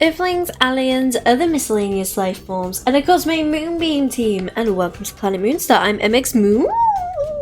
Earthlings, aliens, other miscellaneous life forms, and of course my Moonbeam Team, and welcome to Planet Moonstar. I'm MX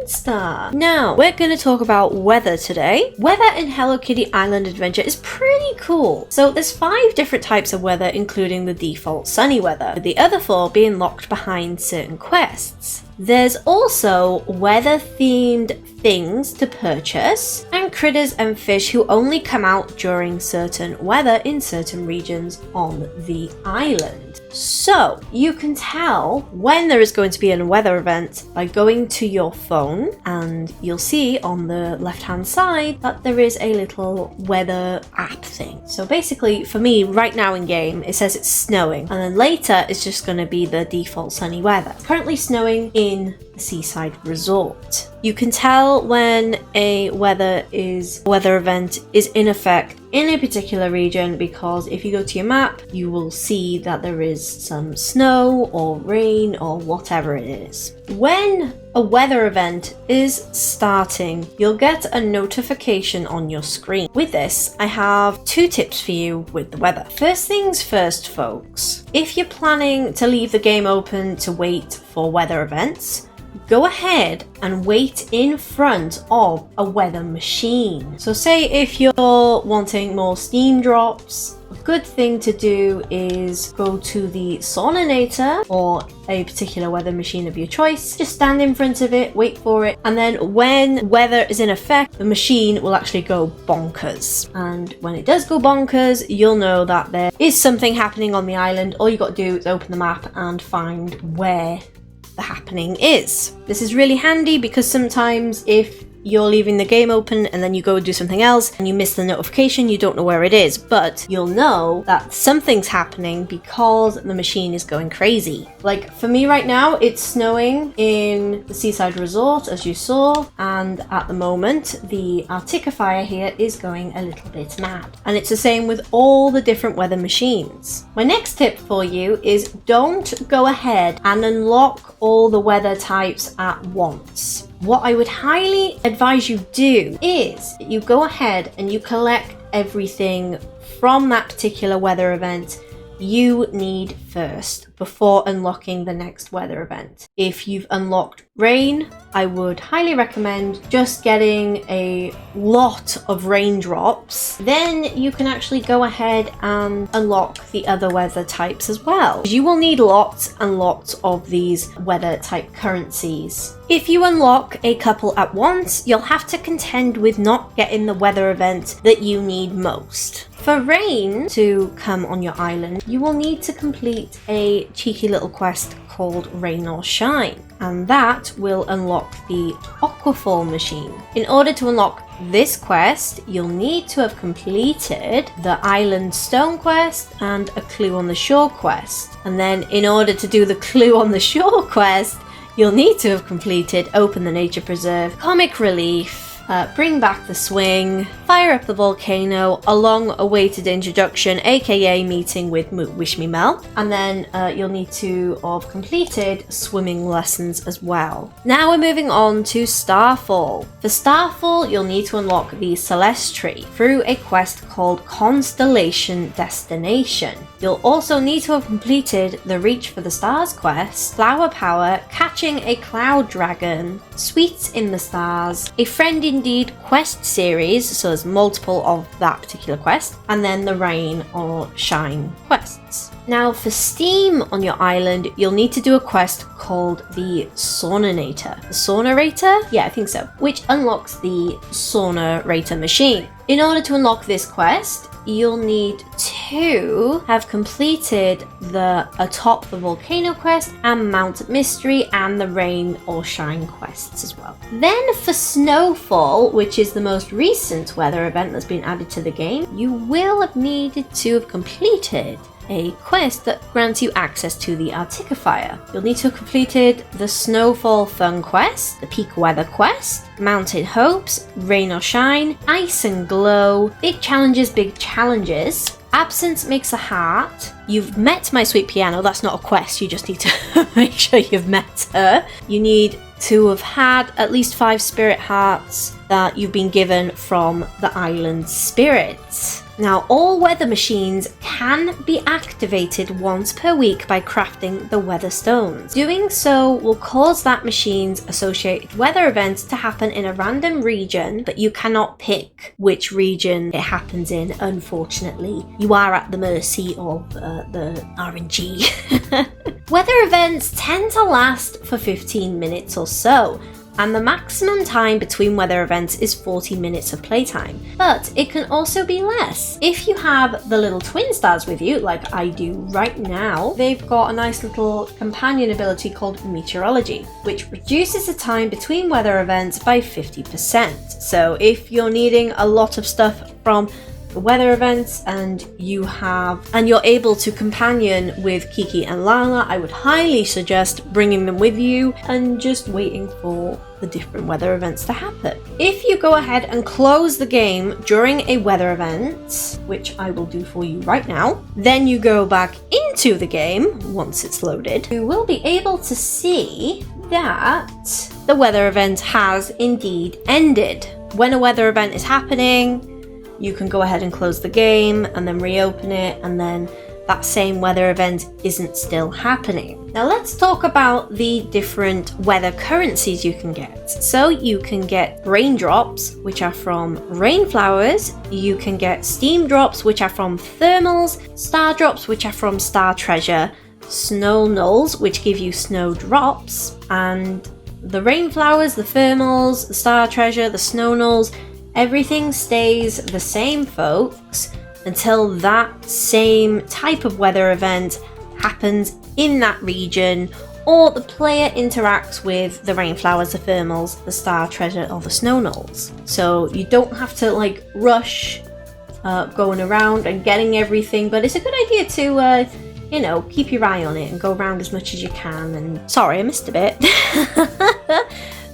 Moonstar. Now, we're going to talk about weather today. Weather in Hello Kitty Island Adventure is pretty cool. So there's 5 different types of weather, including the default sunny weather, with the other 4 being locked behind certain quests. There's also weather-themed things to purchase, and critters and fish who only come out during certain weather in certain regions on the island. So, you can tell when there is going to be a weather event by going to your phone, and you'll see on the left-hand side that there is a little weather app thing. So basically, for me, right now in game, it says it's snowing, and then later it's just going to be the default sunny weather. It's currently snowing in the seaside resort. You can tell when a weather event is in effect in a particular region, because if you go to your map, you will see that there is some snow or rain or whatever it is. When a weather event is starting, you'll get a notification on your screen. With this, I have 2 tips for you with the weather. First things first, folks. If you're planning to leave the game open to wait for weather events, go ahead and wait in front of a weather machine. So say if you're wanting more steam drops, a good thing to do is go to the Soninator or a particular weather machine of your choice. Just stand in front of it, wait for it, and then when weather is in effect, the machine will actually go bonkers. And when it does go bonkers, you'll know that there is something happening on the island. All you got to do is open the map and find where the happening is. This is really handy because sometimes if you're leaving the game open and then you go do something else and you miss the notification, you don't know where it is, but you'll know that something's happening because the machine is going crazy. Like for me right now, it's snowing in the seaside resort, as you saw, and at the moment the Arctifier here is going a little bit mad. And it's the same with all the different weather machines. My next tip for you is don't go ahead and unlock all the weather types at once. What I would highly advise you do is you go ahead and you collect everything from that particular weather event you need first before unlocking the next weather event. If you've unlocked rain, I would highly recommend just getting a lot of raindrops. Then you can actually go ahead and unlock the other weather types as well. You will need lots and lots of these weather type currencies. If you unlock a couple at once, you'll have to contend with not getting the weather event that you need most. For rain to come on your island, you will need to complete a cheeky little quest called Rain or Shine, and that will unlock the Aquafall machine. In order to unlock this quest, you'll need to have completed the Island Stone quest and a Clue on the Shore quest. And then in order to do the Clue on the Shore quest, you'll need to have completed Open the Nature Preserve, Comic Relief, Bring Back the Swing, Fire Up the Volcano, a long-awaited introduction, aka meeting with Wish Me Mel, and then you'll need to have completed swimming lessons as well. Now we're moving on to Starfall. For Starfall, you'll need to unlock the Celeste Tree through a quest called Constellation Destination. You'll also need to have completed the Reach for the Stars quest, Flower Power, Catching a Cloud Dragon, Sweets in the Stars, a Friend Indeed quest series, so there's multiple of that particular quest, and then the Rain or Shine quests. Now for steam on your island, you'll need to do a quest called the Saunarator. The Saunarator? Yeah, I think so. Which unlocks the Saunarator machine. In order to unlock this quest, you'll need to have completed the Atop the Volcano quest and Mount Mystery and the Rain or Shine quests as well. Then for Snowfall, which is the most recent weather event that's been added to the game, you will have needed to have completed a quest that grants you access to the Arctifier. You'll need to have completed the Snowfall Fun quest, the Peak Weather quest, Mountain Hopes, Rain or Shine, Ice and Glow, Big Challenges, Absence Makes a Heart. You've met My Sweet Piano, that's not a quest, you just need to make sure you've met her. You need to have had at least 5 spirit hearts that you've been given from the island spirits. Now, all weather machines can be activated once per week by crafting the weather stones. Doing so will cause that machine's associated weather events to happen in a random region, but you cannot pick which region it happens in, unfortunately. You are at the mercy of the RNG. Weather events tend to last for 15 minutes or so, and the maximum time between weather events is 40 minutes of playtime. But it can also be less. If you have the little twin stars with you, like I do right now, they've got a nice little companion ability called Meteorology, which reduces the time between weather events by 50%. So if you're needing a lot of stuff from the weather events and you're able to companion with Kiki and Lala, I would highly suggest bringing them with you and just waiting for the different weather events to happen. If you go ahead and close the game during a weather event, which I will do for you right now, then you go back into the game once it's loaded, you will be able to see that the weather event has indeed ended. When a weather event is happening, you can go ahead and close the game and then reopen it, and then that same weather event isn't still happening. Now let's talk about the different weather currencies you can get. So you can get raindrops, which are from rainflowers. You can get steam drops, which are from thermals. Star drops, which are from star treasure. Snow nulls, which give you snow drops. And the rainflowers, the thermals, the star treasure, the snow nulls, everything stays the same, folks, until that same type of weather event happens in that region, or the player interacts with the rainflowers, the thermals, the star treasure, or the snow nulls. So you don't have to rush going around and getting everything, but it's a good idea to keep your eye on it and go around as much as you can. And sorry, I missed a bit.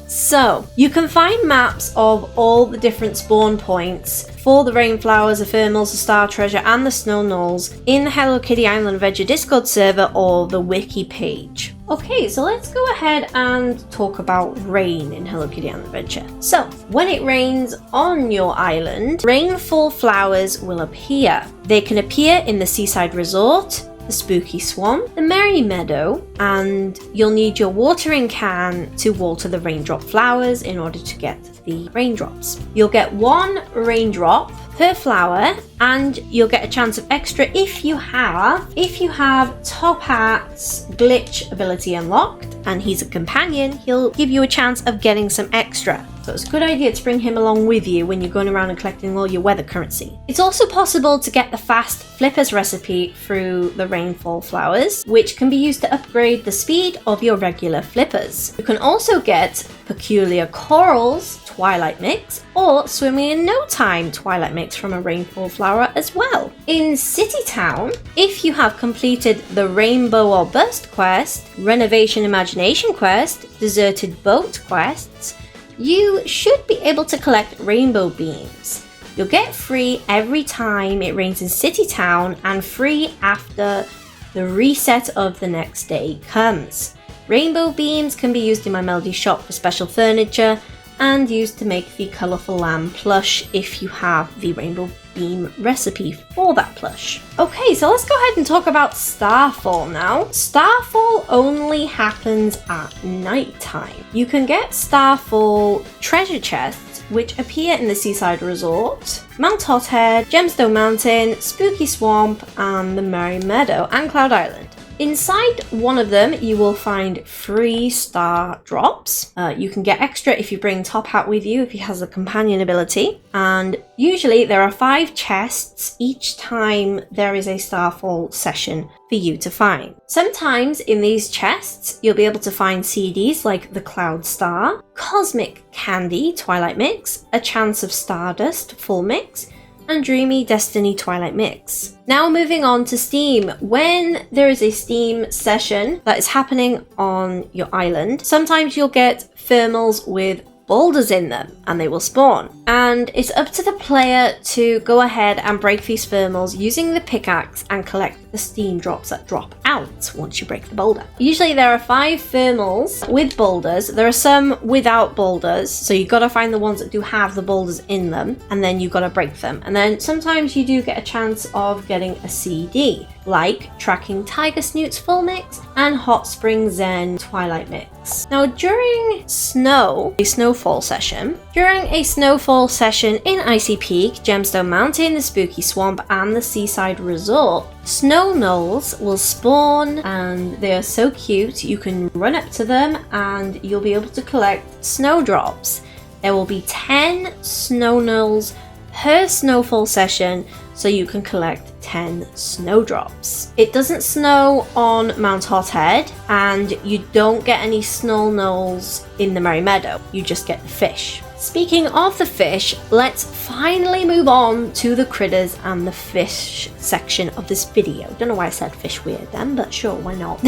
So, you can find maps of all the different spawn points for the rainflowers, the thermals, the star treasure, and the snow nulls in the Hello Kitty Island Adventure Discord server or the Wiki page. Okay, so let's go ahead and talk about rain in Hello Kitty Island Adventure. So, when it rains on your island, rainfall flowers will appear. They can appear in the seaside resort, the spooky swamp, the merry meadow, and you'll need your watering can to water the raindrop flowers in order to get the raindrops. You'll get 1 raindrop per flower, and you'll get a chance of extra if you have Top Hat's glitch ability unlocked, and he's a companion. He'll give you a chance of getting some extra. So it's a good idea to bring him along with you when you're going around and collecting all your weather currency. It's also possible to get the fast flippers recipe through the rainfall flowers, which can be used to upgrade the speed of your regular flippers. You can also get Peculiar Corals Twilight Mix or Swimming in No Time Twilight Mix from a rainfall flower as well. In City Town, if you have completed the Rainbow or Burst quest, Renovation Imagination quest, Deserted Boat quests, you should be able to collect rainbow beams. You'll get free every time it rains in City Town and free after the reset of the next day comes. Rainbow beams can be used in my Melody shop for special furniture and used to make the colourful lamb plush if you have the rainbow beam recipe for that plush. Okay, so let's go ahead and talk about Starfall now. Starfall only happens at night time. You can get Starfall treasure chests, which appear in the Seaside Resort, Mount Hothead, Gemstone Mountain, Spooky Swamp, and the Merry Meadow and Cloud Island. Inside one of them, you will find free star drops. You can get extra if you bring Top Hat with you, if he has a companion ability. And usually there are 5 chests each time there is a Starfall session for you to find. Sometimes in these chests, you'll be able to find CDs like the Cloud Star, Cosmic Candy Twilight Mix, A Chance of Stardust Full Mix, and Dreamy Destiny Twilight Mix. Now moving on to Steam. When there is a Steam session that is happening on your island, sometimes you'll get thermals with boulders in them and they will spawn. And it's up to the player to go ahead and break these thermals using the pickaxe and collect the steam drops that drop out once you break the boulder. Usually there are 5 thermals with boulders. There are some without boulders, so you gotta find the ones that do have the boulders in them, and then you gotta break them. And then sometimes you do get a chance of getting a CD, like Tracking Tiger Snoot's Full Mix and Hot Spring Zen Twilight Mix. Now during a snowfall session in Icy Peak, Gemstone Mountain, the Spooky Swamp and the Seaside Resort, snow gnolls will spawn and they are so cute. You can run up to them and you'll be able to collect snowdrops. There will be 10 snow gnolls per snowfall session, so you can collect 10 snowdrops. It doesn't snow on Mount Hothead and you don't get any snow gnolls in the Merry Meadow. You just get the fish. Speaking of the fish, let's finally move on to the critters and the fish section of this video. Don't know why I said fish weird then, but sure, why not?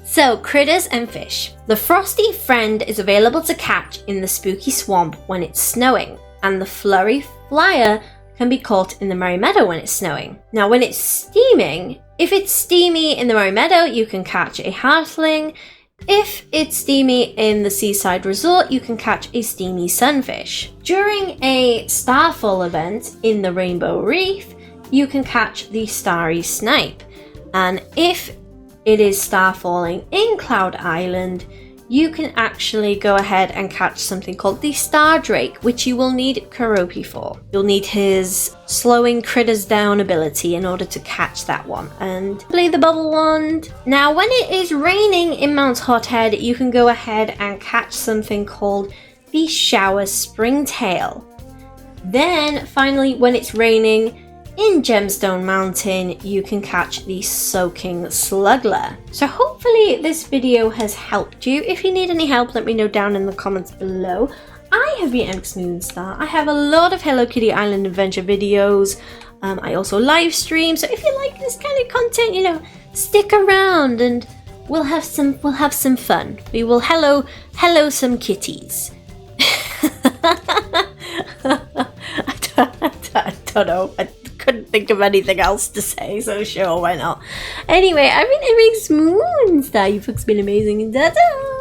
So, critters and fish. The frosty friend is available to catch in the Spooky Swamp when it's snowing, and the flurry flyer can be caught in the Merry Meadow when it's snowing. Now, when it's steaming, if it's steamy in the Merry Meadow, you can catch a halfling. If it's steamy in the Seaside Resort, you can catch a steamy sunfish. During a starfall event in the Rainbow Reef, you can catch the starry snipe. And if it is starfalling in Cloud Island, you can actually go ahead and catch something called the Star Drake, which you will need Karopi for. You'll need his slowing critters down ability in order to catch that one. And play the bubble wand. Now, when it is raining in Mount Hothead, you can go ahead and catch something called the Shower Springtail. Then, finally, when it's raining in Gemstone Mountain, you can catch the Soaking Sluggler. So hopefully this video has helped you. If you need any help, let me know down in the comments below. I have been Moonstar. I have a lot of Hello Kitty Island Adventure videos. I also live stream, so if you like this kind of content, you know, stick around and we'll have some fun. We will hello some kitties. I don't know. I couldn't think of anything else to say, so sure, why not? Anyway, I've been Moonstar. You folks been amazing. Ta-ta!